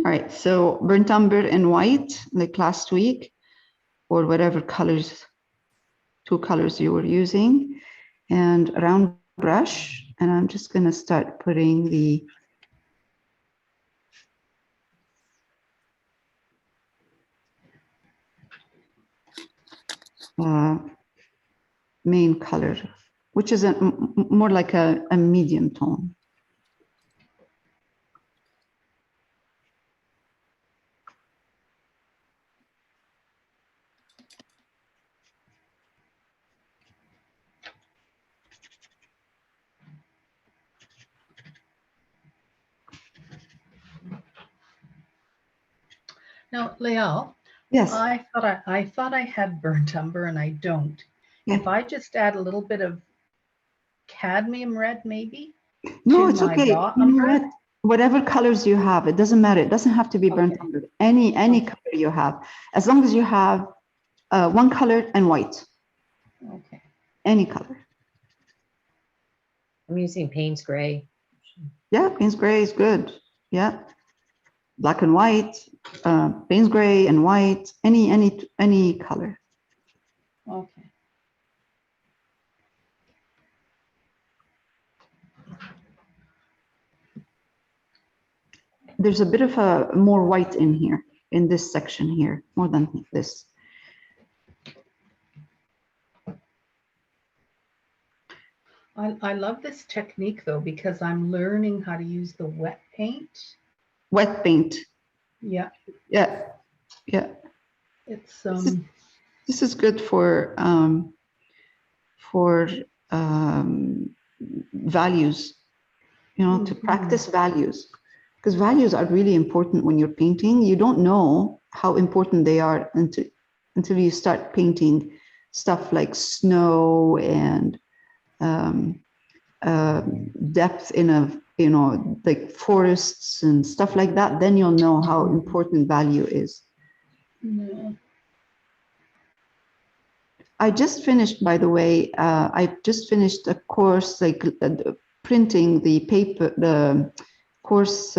All right, so burnt umber and white, like last week, or whatever colors, 2 colors you were using, and a round brush. And I'm just going to start putting the main color, which is more like a medium tone. Now, Lael, Yes. I thought I had burnt umber and I don't. Yeah. If I just add a little bit of cadmium red, maybe? No, to it's my okay. raw You know umber? what? Whatever colors you have, it doesn't matter. It doesn't have to be burnt Okay. umber. Any color you have, as long as you have one color and white. Okay. Any color. I'm using Payne's Gray. Yeah, Payne's Gray is good. Yeah. Black and white, Payne's Gray and white, any color. Okay. There's a bit of a more white in here, in this section here, more than this. I love this technique though, because I'm learning how to use the wet paint. Wet paint. Yeah. Yeah. Yeah. It's This is good for values, you know, to practice values, because values are really important when you're painting. You don't know how important they are until you start painting stuff like snow and depth in a, you know, like forests and stuff like that. Then you'll know how important value is. yeah. I just finished, by the way, I just finished a course, like printing the paper, the course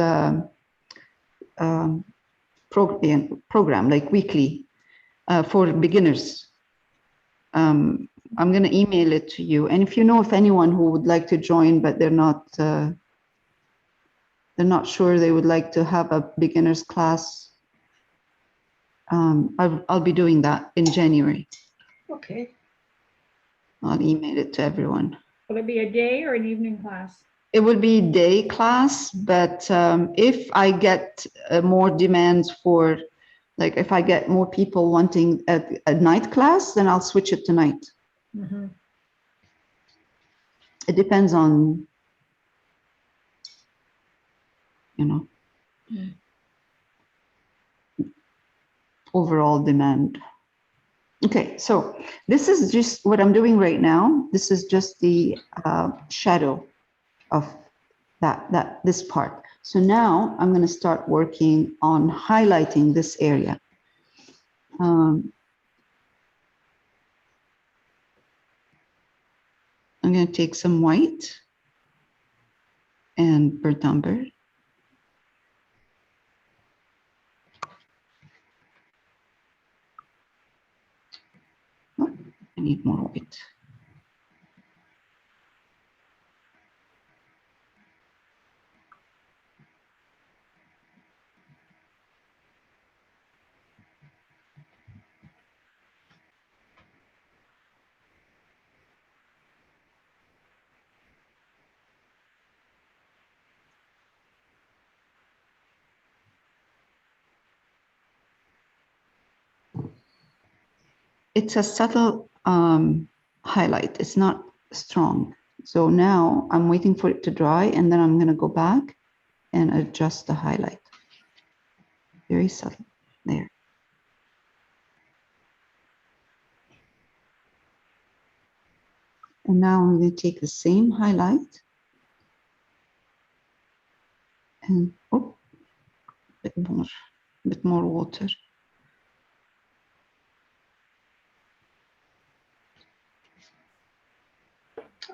program, like weekly for beginners. I'm going to email it to you. And if you know of anyone who would like to join, but they're not sure they would like to have a beginner's class, I'll be doing that in January. Okay. I'll email it to everyone. Will it be a day or an evening class? It will be day class, but if I get more demands for, like if I get more people wanting a night class, then I'll switch it to night. Mm-hmm. It depends on, you know, overall demand. Okay, so this is just what I'm doing right now. This is just the shadow of this part. So now I'm going to start working on highlighting this area. I'm going to take some white and burnt umber. Oh, I need more white. It's a subtle highlight. It's not strong. So now I'm waiting for it to dry, and then I'm going to go back and adjust the highlight. Very subtle there. And now I'm going to take the same highlight and oh, a bit more water.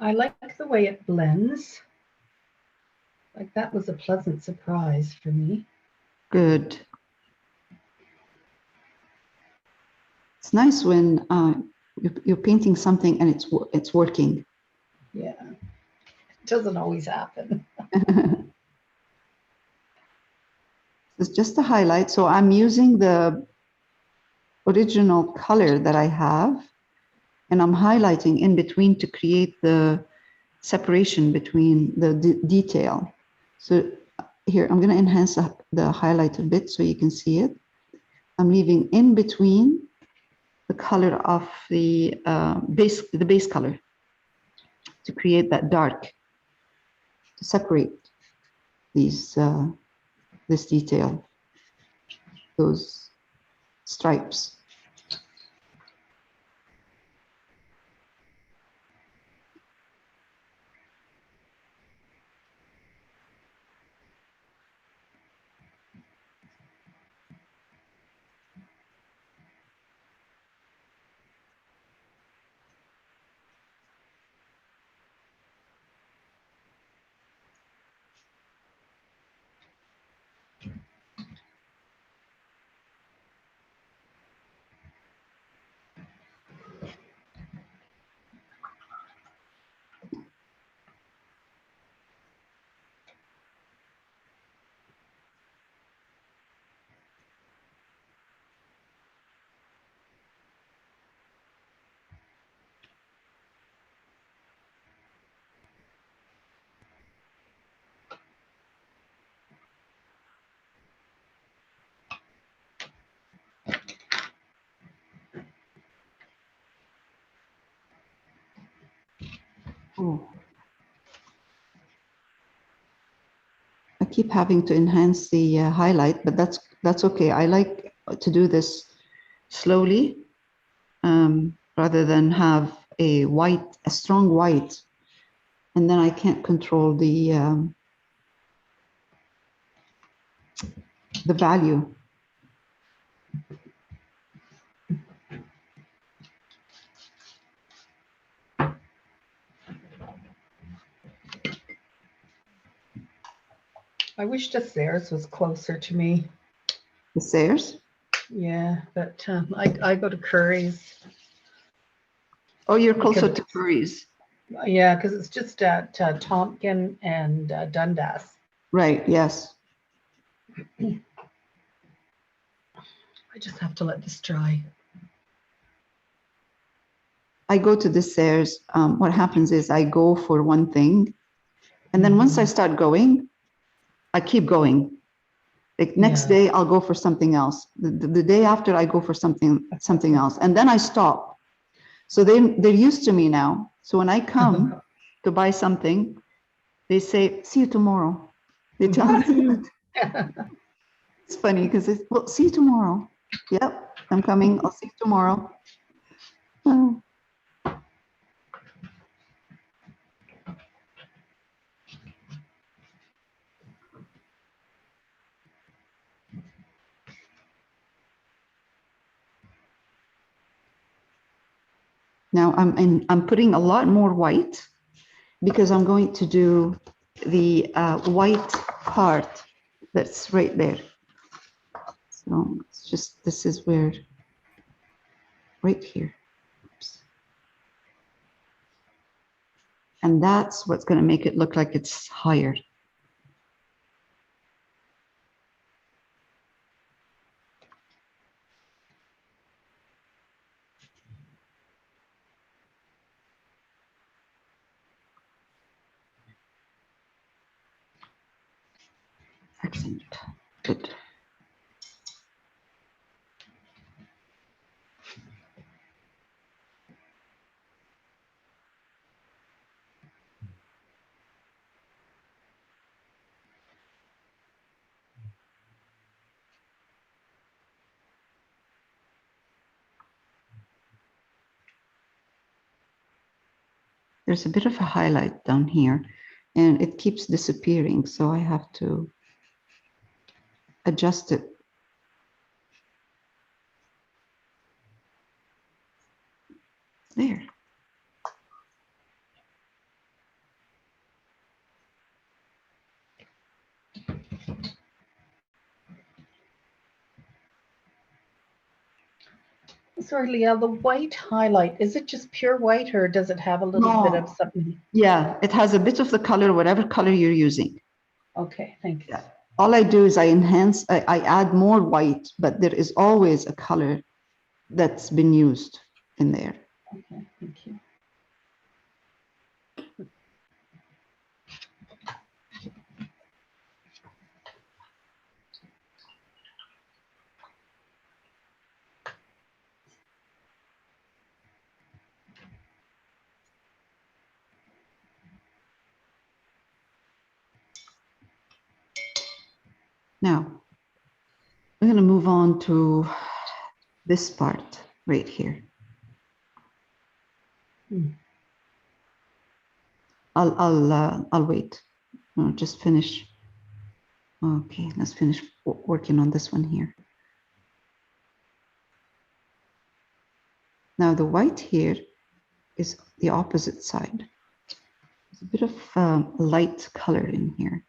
I like the way it blends. Like that was a pleasant surprise for me. Good. It's nice when you're painting something and it's working. Yeah. It doesn't always happen. It's just a highlight. So I'm using the original color that I have, and I'm highlighting in between to create the separation between the detail. So here, I'm going to enhance the highlight a bit so you can see it. I'm leaving in between the color of the base color to create that dark, to separate these this detail, those stripes. Oh. I keep having to enhance the highlight, but that's okay. I like to do this slowly rather than have a strong white, and then I can't control the value. I wish the Sayers was closer to me. The Sayers. Yeah, but I go to Curry's. Oh, you're closer Because- to Curry's. Yeah, because it's just at Tompkin and Dundas. Right, yes. I just have to let this dry. I go to the Sayers. What happens is I go for one thing, and then once I start going, I keep going. Like next Yeah. day, I'll go for something else. The day after, I go for something else, and then I stop. So they're used to me now. So when I come to buy something, they say, "See you tomorrow." They tell me that. It's funny because it's, well, see you tomorrow. Yep, I'm coming. I'll see you tomorrow. Oh. Now I'm putting a lot more white because I'm going to do the white part that's right there. So it's just, this is where, right here. Oops. And that's what's going to make it look like it's higher. Excellent. Good. There's a bit of a highlight down here and it keeps disappearing. So I have to adjust it. There. Sorry, Leah, the white highlight, is it just pure white or does it have a little bit No. of something? Yeah, it has a bit of the color, whatever color you're using. Okay, thank you. Yeah. All I do is I enhance, I add more white, but there is always a color that's been used in there. Okay, thank you. Now, I'm going to move on to this part right here. I'll wait. I'll just finish. Okay, let's finish working on this one here. Now the white here is the opposite side. There's a bit of light color in here.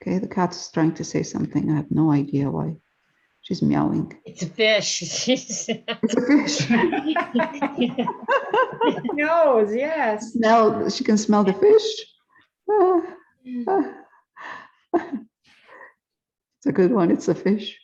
Okay, the cat is trying to say something. I have no idea why. She's meowing. It's a fish. It's a fish. Nose, yes. Smell, she can smell the fish. It's a good one. It's a fish.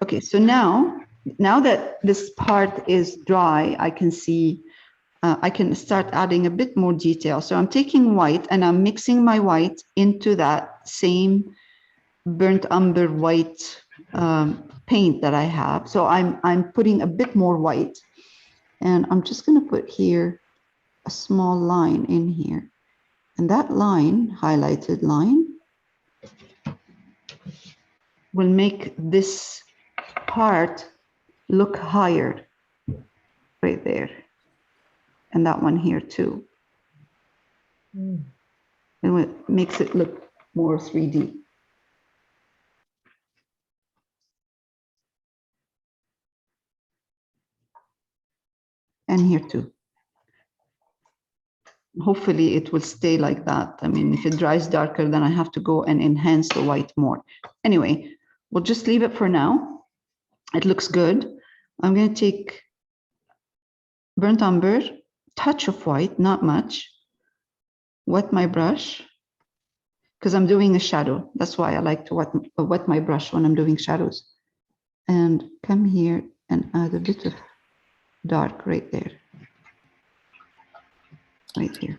Okay, so now that this part is dry, I can see, I can start adding a bit more detail. So I'm taking white and I'm mixing my white into that same burnt umber white paint that I have. So I'm putting a bit more white, and I'm just going to put here a small line in here. And that line, highlighted line, will make this part look higher right there. And that one here too. And it makes it look more 3D. And here too. Hopefully it will stay like that. I mean, if it dries darker, then I have to go and enhance the white more. Anyway, we'll just leave it for now. It looks good. I'm going to take burnt umber, touch of white, not much. Wet my brush, because I'm doing a shadow. That's why I like to wet my brush when I'm doing shadows. And come here and add a bit of dark right there. Right here.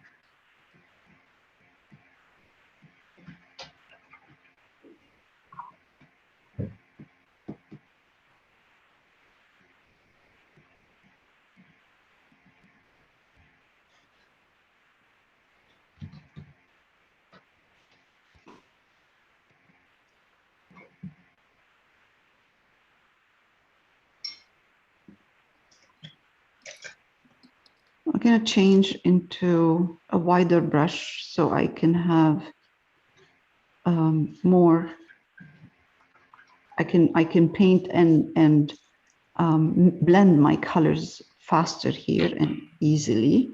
I'm going to change into a wider brush so I can have more. I can paint and blend my colors faster here and easily,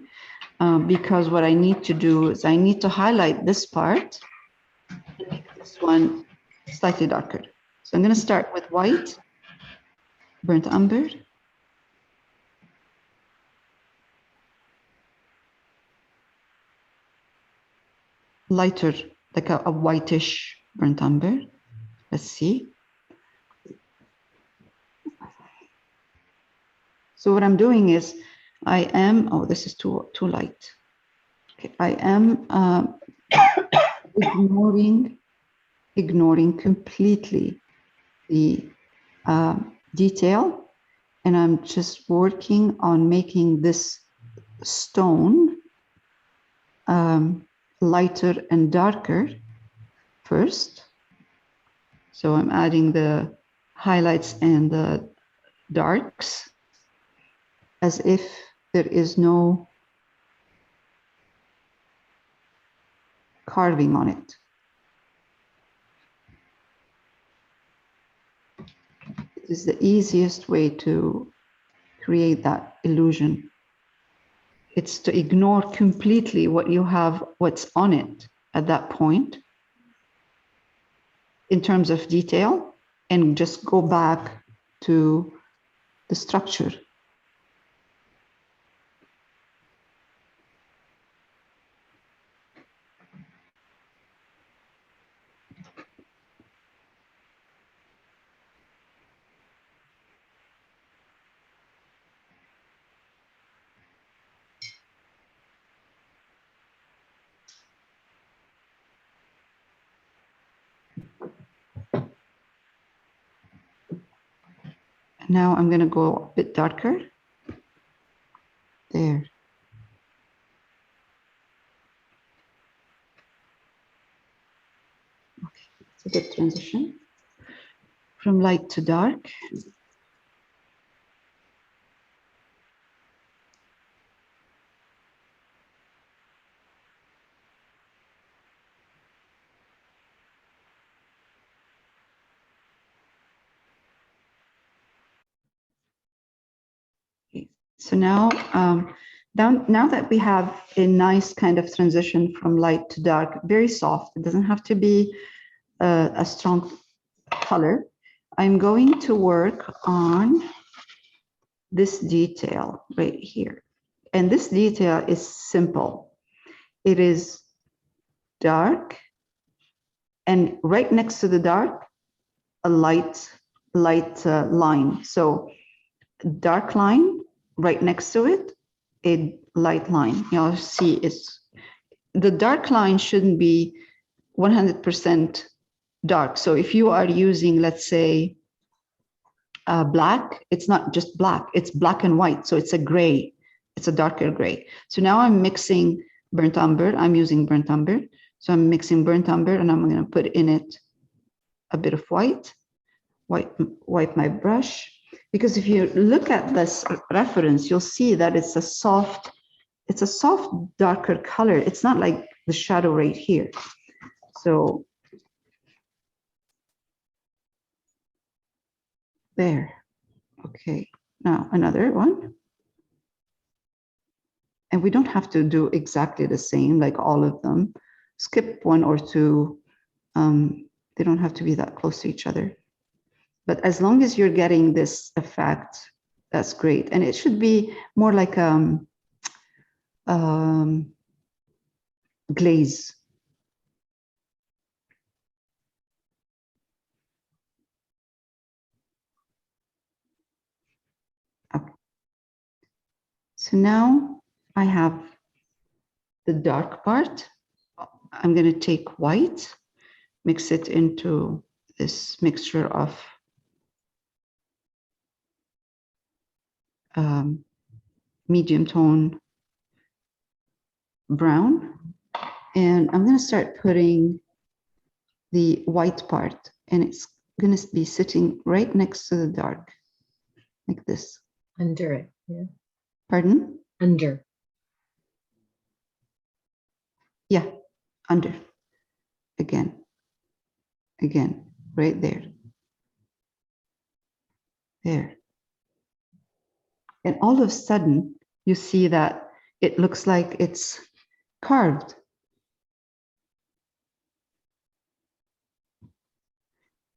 because what I need to do is I need to highlight this part and make this one slightly darker. So I'm going to start with white, burnt umber, lighter, like a whitish burnt umber. Let's see. So what I'm doing is oh, this is too light. I am ignoring completely the detail, and I'm just working on making this stone lighter and darker first. So I'm adding the highlights and the darks as if there is no carving on it. It is the easiest way to create that illusion. It's to ignore completely what you have, what's on it at that point in terms of detail, and just go back to the structure. Now I'm going to go a bit darker. There. Okay, it's a good transition from light to dark. So now, now that we have a nice kind of transition from light to dark, very soft, it doesn't have to be a strong color. I'm going to work on this detail right here. And this detail is simple. It is dark, and right next to the dark, a light line. So dark line, right next to it, a light line. You'll see it's the dark line shouldn't be 100% dark. So if you are using, let's say, black, it's not just black, it's black and white. So it's a gray, it's a darker gray. So now I'm mixing burnt umber. I'm using burnt umber. So I'm mixing burnt umber, and I'm going to put in it a bit of white, wipe my brush. Because if you look at this reference, you'll see that it's a soft, darker color. It's not like the shadow right here. So there. Okay, now another one. And we don't have to do exactly the same, like all of them. Skip one or two. They don't have to be that close to each other. But as long as you're getting this effect, that's great. And it should be more like glaze. Okay. So now I have the dark part. I'm going to take white, mix it into this mixture of medium tone brown. And I'm going to start putting the white part, and it's going to be sitting right next to the dark, like this. Under it. Yeah. Pardon? Under. Yeah, under. Again, right there. There. And all of a sudden, you see that it looks like it's carved.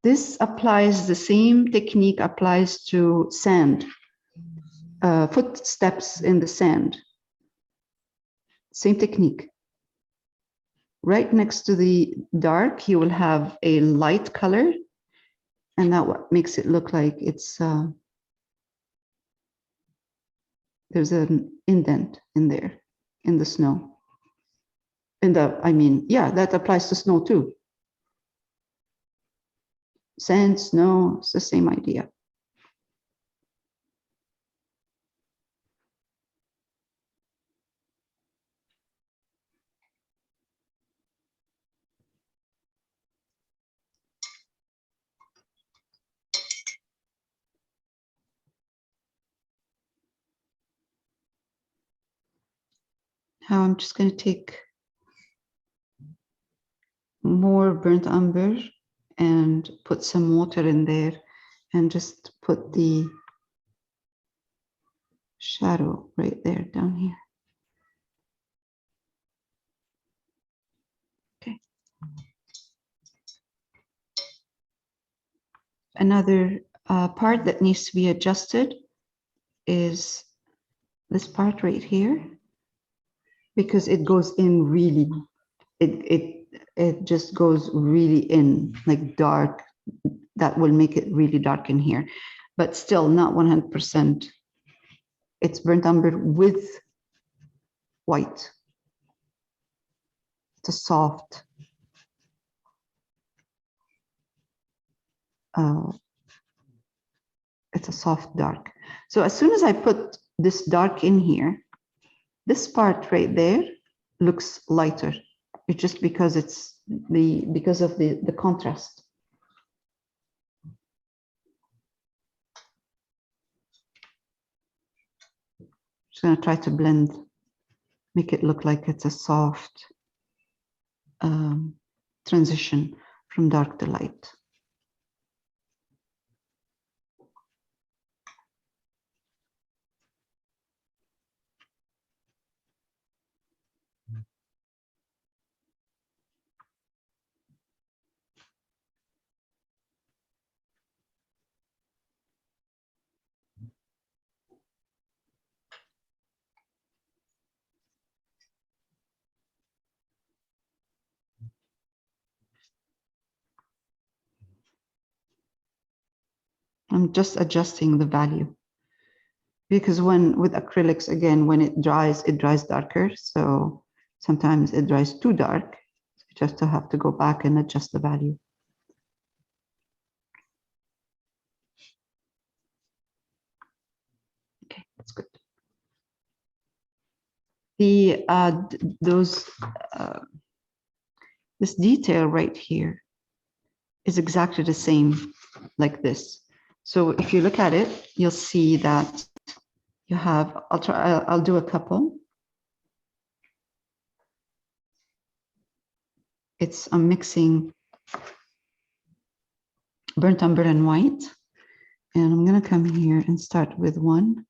This applies, the same technique applies to sand, footsteps in the sand. Same technique. Right next to the dark, you will have a light color, and that what makes it look like it's, there's an indent in there, in the snow. I mean, yeah, that applies to snow too. Sand, snow, it's the same idea. Now I'm just going to take more burnt umber and put some water in there and just put the shadow right there down here. Okay. Another part that needs to be adjusted is this part right here, because it goes in really, it just goes really in, like dark. That will make it really dark in here, but still not 100%. It's burnt umber with white. It's a soft, it's a soft dark. So as soon as I put this dark in here, this part right there looks lighter. It's just because it's because of the contrast. Just gonna try to blend, make it look like it's a soft transition from dark to light. I'm just adjusting the value, because with acrylics, again, when it dries darker. So sometimes it dries too dark. So you just have to go back and adjust the value. Okay, that's good. This detail right here is exactly the same like this. So if you look at it, you'll see that you have, I'll do a couple. I'm mixing burnt umber and white. And I'm going to come here and start with one.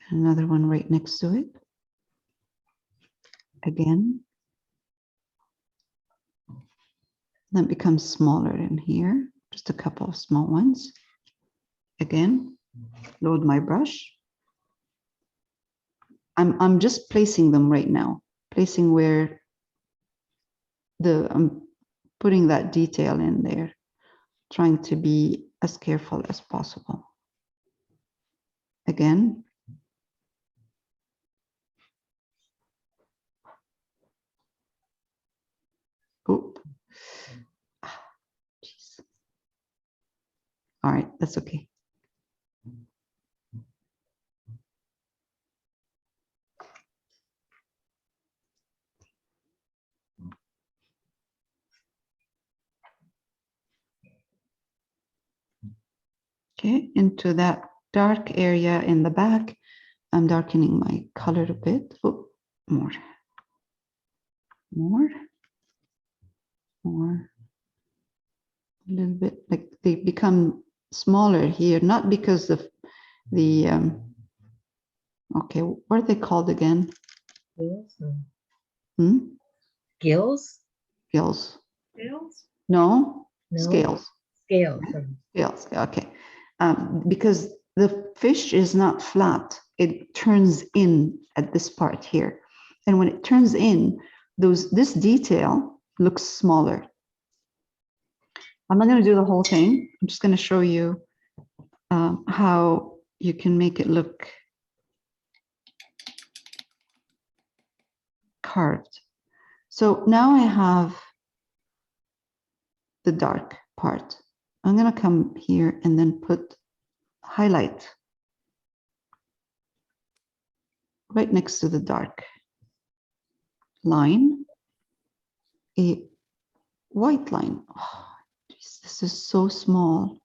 Another one right next to it. Again. That becomes smaller in here. Just a couple of small ones. Again, load my brush. I'm just placing them right now. Placing where I'm putting that detail in there. Trying to be as careful as possible. Again. Oop. Jeez. All right, that's okay. Okay, into that dark area in the back, I'm darkening my color a bit. Oh, more. A little bit, like they become smaller here, not because of the, okay, what are they called again? Gills? Hmm? Gills? Gills. Scales? No, No. scales. Scales. Scales, okay. Because the fish is not flat, it turns in at this part here. And when it turns in, this detail looks smaller. I'm not going to do the whole thing. I'm just going to show you how you can make it look carved. So now I have the dark part. I'm going to come here and then put highlight right next to the dark line, a white line. Oh, geez, this is so small.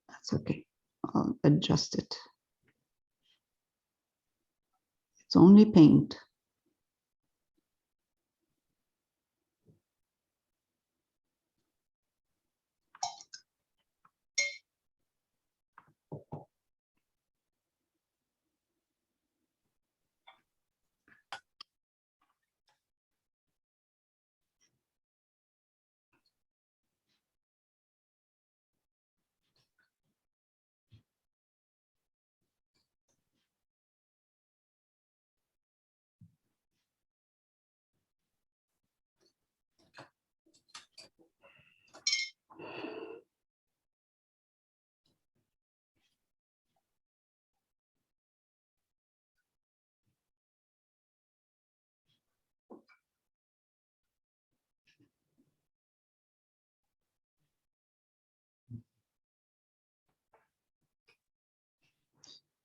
That's okay. I'll adjust it. It's only paint.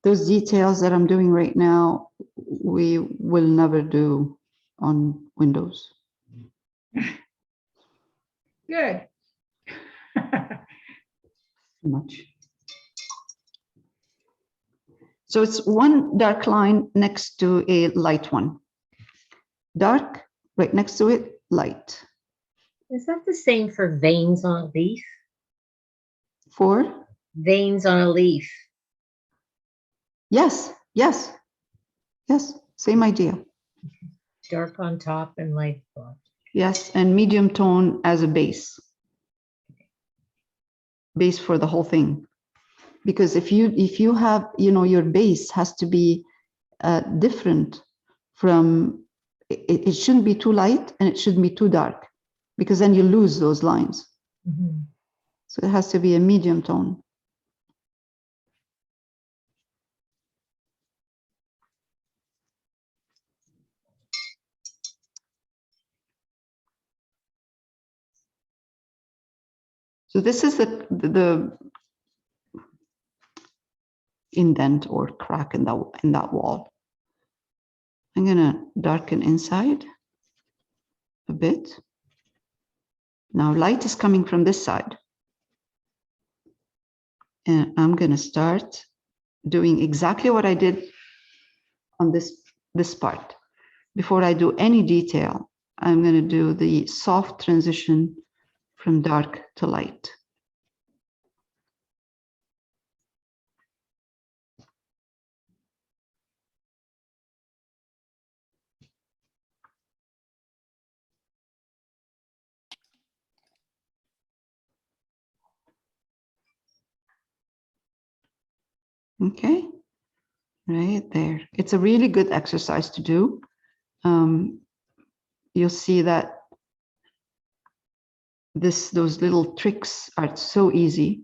Those details that I'm doing right now, we will never do on Windows. Good. Much. So it's one dark line next to a light one. Dark, right next to it, light. Is that the same for veins on a leaf? For, Veins on a leaf. yes, yes, yes, same idea. Dark on top and light bottom. Yes, and medium tone as a base. Base for the whole thing. Because if you have, you know, your base has to be different from, it shouldn't be too light and it shouldn't be too dark, because then you lose those lines. Mhm. So it has to be a medium tone. So this is the indent or crack in that wall. I'm gonna darken inside a bit. Now light is coming from this side. And I'm gonna start doing exactly what I did on this part. Before I do any detail, I'm gonna do the soft transition from dark to light. Okay, right there. It's a really good exercise to do. You'll see that those little tricks are so easy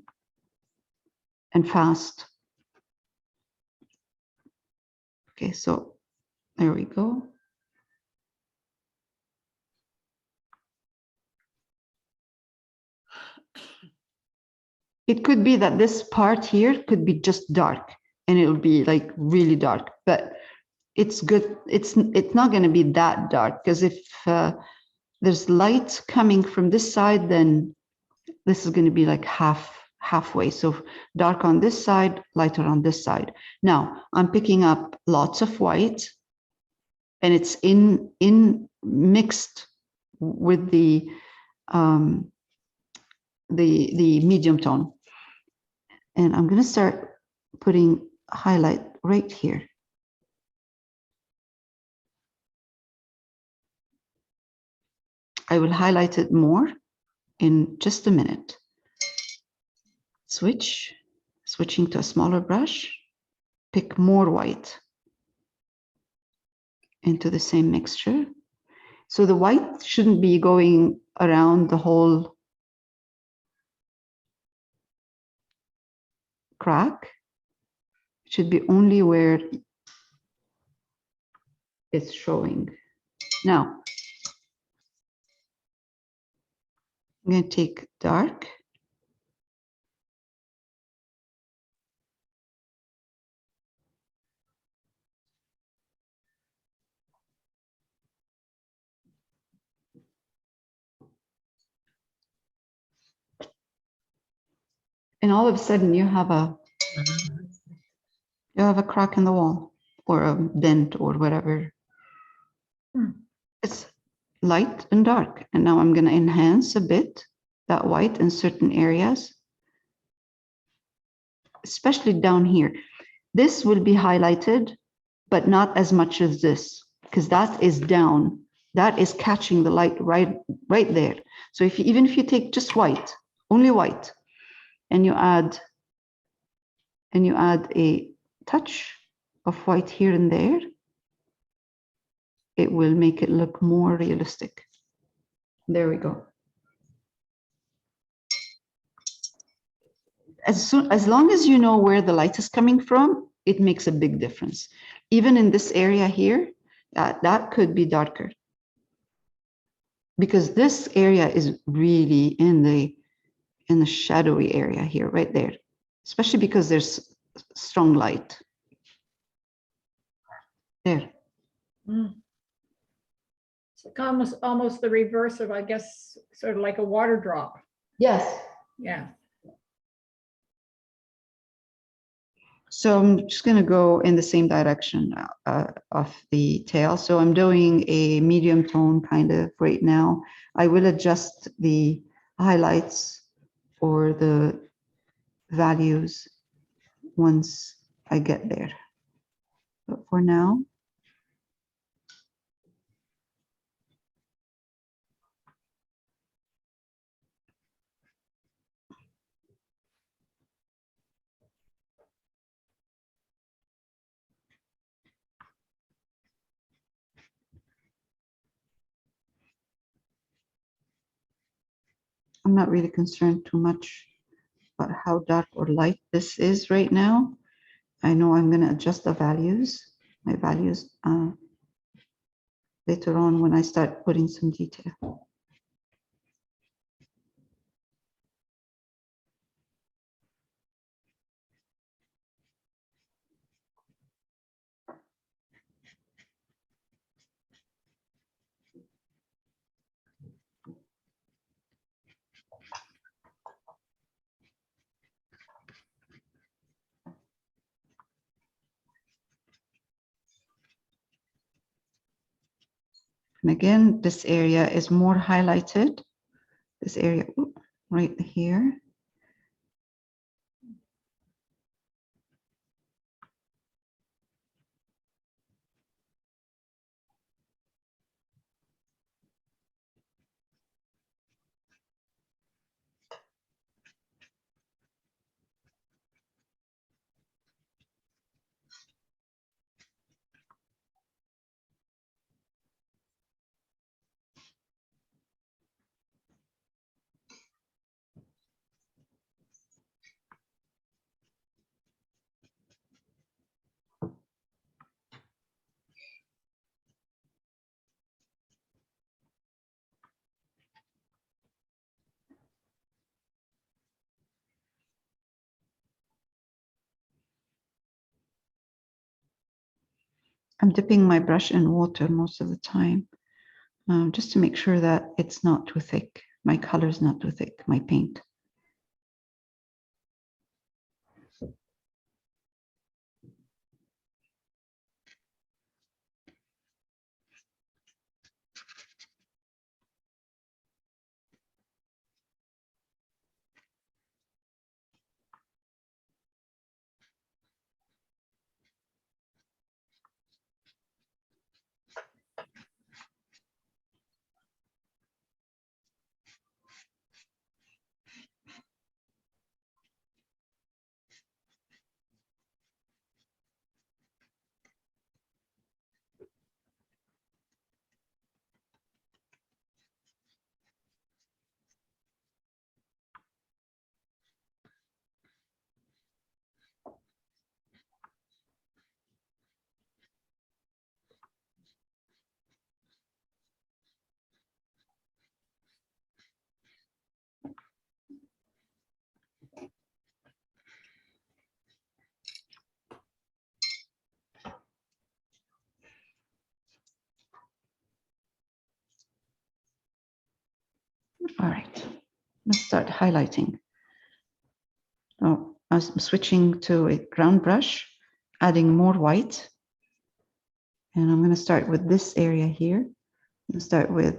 and fast. Okay, so there we go. It could be that this part here could be just dark and it'll be like really dark, but it's good. It's not going to be that dark, because if there's light coming from this side, then this is going to be like halfway. So dark on this side, lighter on this side. Now I'm picking up lots of white, and it's in mixed with the medium tone. And I'm going to start putting highlight right here. I will highlight it more in just a minute. Switching to a smaller brush, pick more white into the same mixture. So the white shouldn't be going around the whole crack. It should be only where it's showing. Now, I'm going to take dark. And all of a sudden you have a crack in the wall or a dent or whatever. It's light and dark. And now I'm going to enhance a bit that white in certain areas, especially down here. This will be highlighted, but not as much as this, because that is down. That is catching the light right there. So even if you take just white, only white, and you add a touch of white here and there, it will make it look more realistic. There we go. As long as you know where the light is coming from, it makes a big difference. Even in this area here, that could be darker, because this area is really in the shadowy area here, right there, especially because there's strong light. There. It's like almost the reverse of, I guess, sort of like a water drop. Yes. Yeah. So I'm just going to go in the same direction of the tail. So I'm doing a medium tone kind of right now. I will adjust the highlights or the values once I get there. But for now, I'm not really concerned too much about how dark or light this is right now. I know I'm going to adjust the values, my values later on when I start putting some detail. And again, this area is more highlighted. This area right here. I'm dipping my brush in water most of the time, just to make sure that it's not too thick. My color is not too thick, my paint. All right, let's start highlighting. So I'm switching to a ground brush, adding more white. And I'm going to start with this area here. I'm going to start with,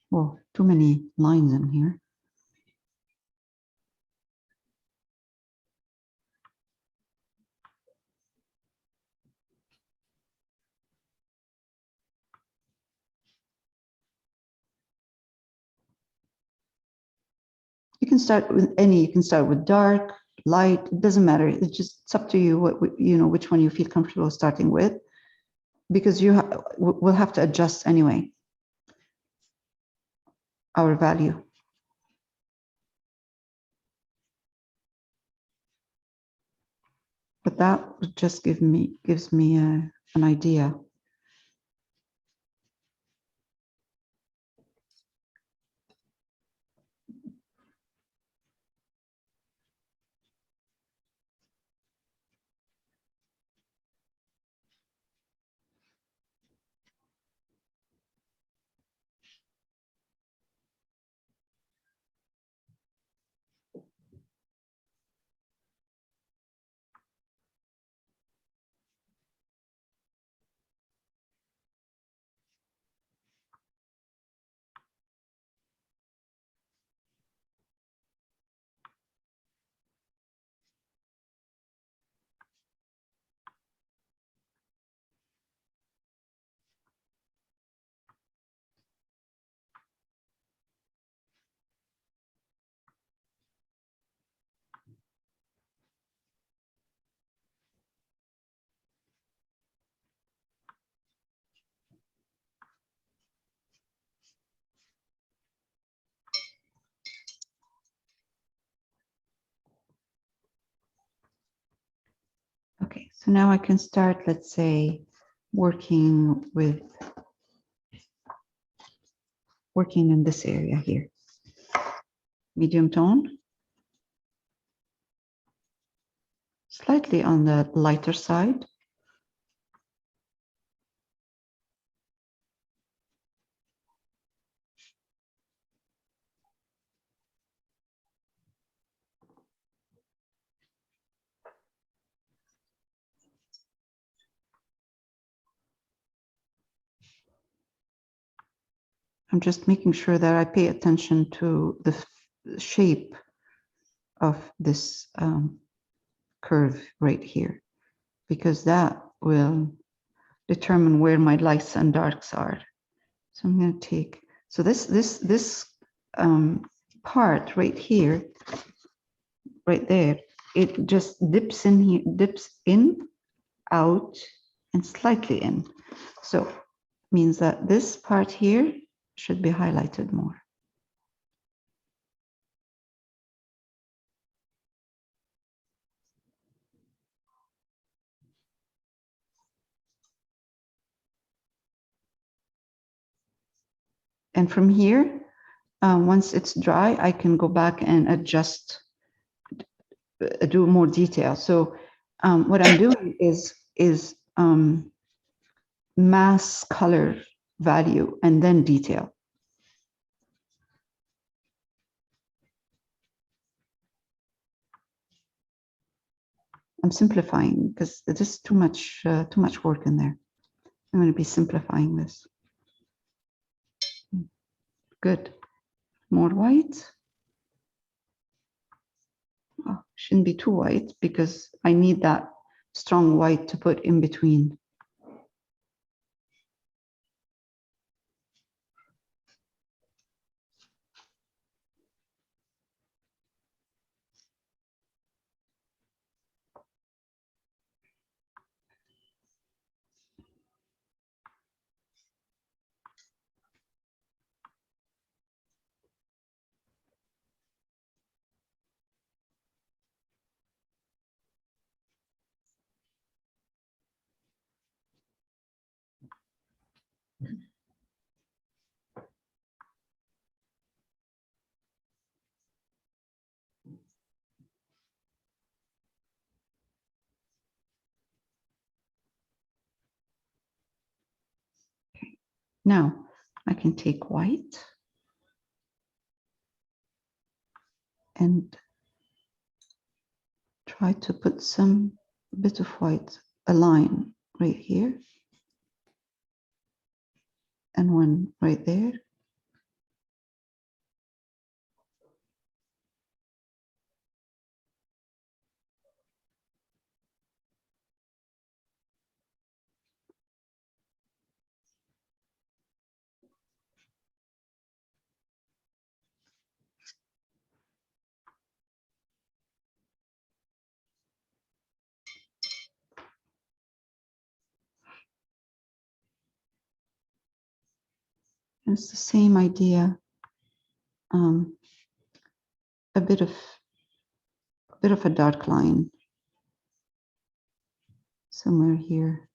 well, too many lines in here. You can start with any, you can start with dark, light, it doesn't matter. It's up to you what, you know, which one you feel comfortable starting with, because we'll have to adjust anyway our value. But that just gives me an idea. Okay, so now I can start, let's say, working in this area here. Medium tone. Slightly on the lighter side. I'm just making sure that I pay attention to the shape of this curve right here, because that will determine where my lights and darks are. So I'm going to take, so this part right here, right there, it just dips in here, dips in, out, and slightly in. So means that this part here should be highlighted more. And from here, once it's dry, I can go back and adjust, do more detail. So what I'm doing is mass color value and then detail. I'm simplifying because it is too much work in there. I'm going to be simplifying this. Good. More white. Oh, shouldn't be too white because I need that strong white to put in between. Now I can take white and try to put some bit of white, a line right here, and one right there. It's the same idea. A bit of a dark line somewhere here.